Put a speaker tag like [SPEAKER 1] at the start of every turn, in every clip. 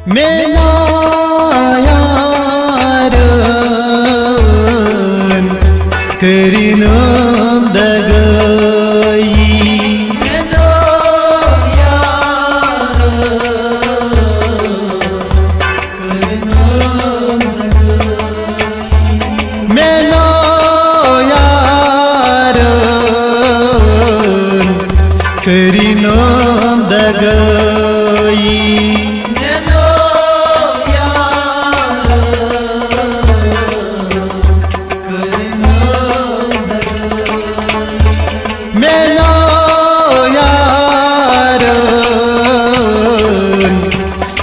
[SPEAKER 1] Menayan kerinam dagayi kerinam dagayi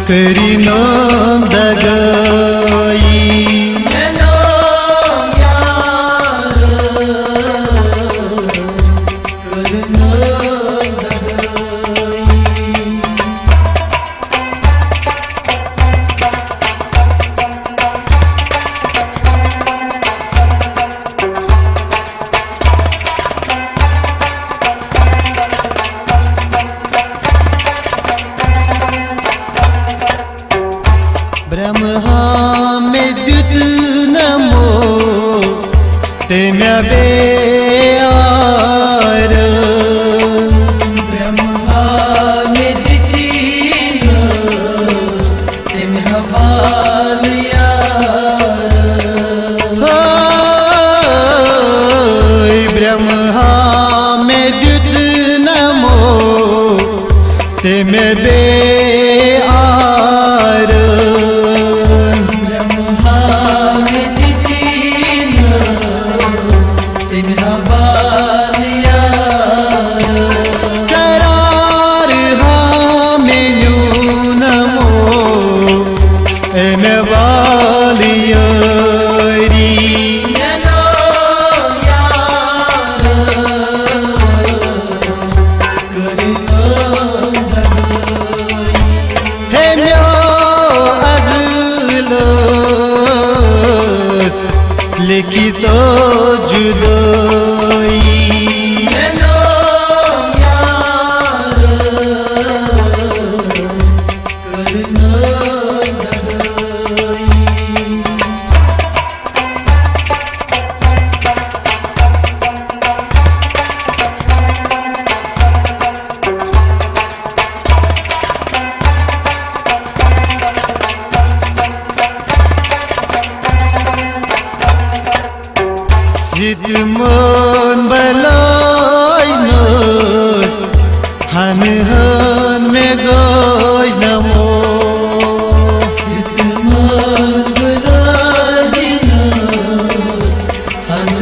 [SPEAKER 1] kerinam dagayi Brahma medut namo temya bear Brahma medut temya balya Hai Brahma medut namo temya bear लिखित जुदाई Sidman balay nas han me gaj namo Sidman balay nas han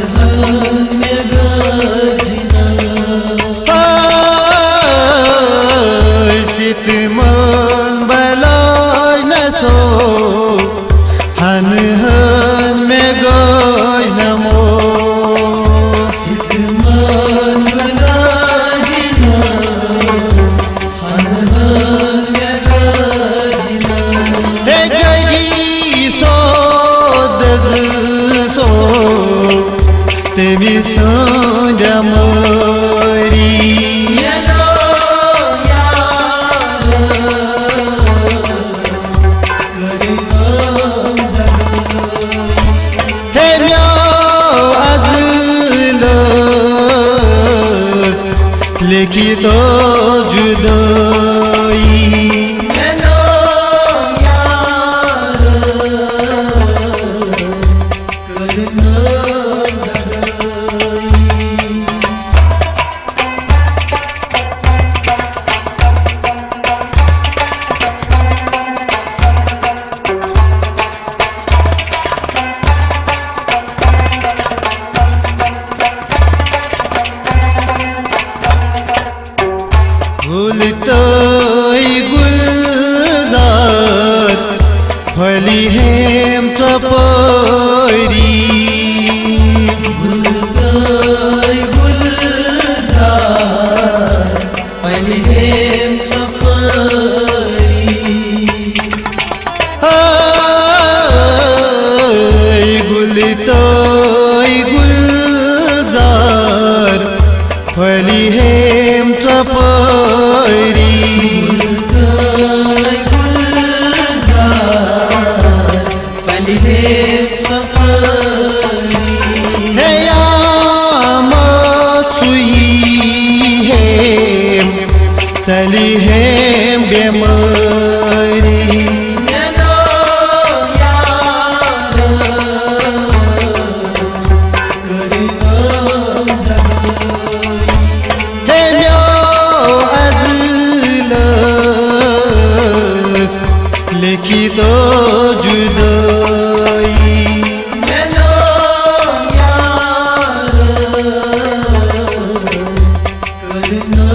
[SPEAKER 1] me gaj namo Sidman balay naso han me gaj namo Temi sonja mori Hemya azlas lekito judai गुलजार फली हेम चपरी गुलजार फली हेम चपरी गुलजार फली हेम चपरी लिखितो जुदाई
[SPEAKER 2] मेरा यार करना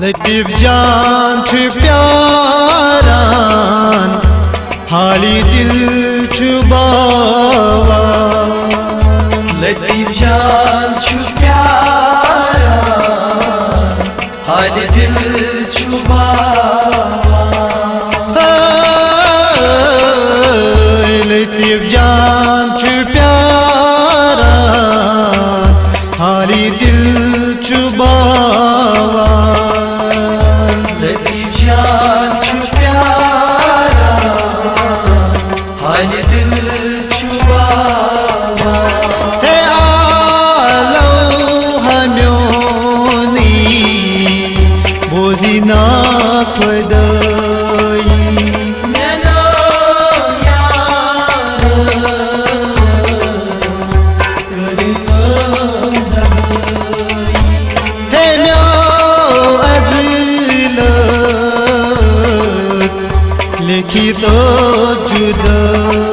[SPEAKER 1] लतीफ जान छु प्यारान हाली दिल छु बावा
[SPEAKER 2] लतीफ जान छु प्यारान हाली दिल छु बावा
[SPEAKER 1] लतीफ जान छु प्यारान हाली दिल छु बावा
[SPEAKER 2] लतीफ जान छु प्यारान हाली दिल छु बावा
[SPEAKER 1] हे आलो हमयोनी बोझिना खुदाई
[SPEAKER 2] मेरा यार करना
[SPEAKER 1] हे म्यो अजलस लिखितो जुदाई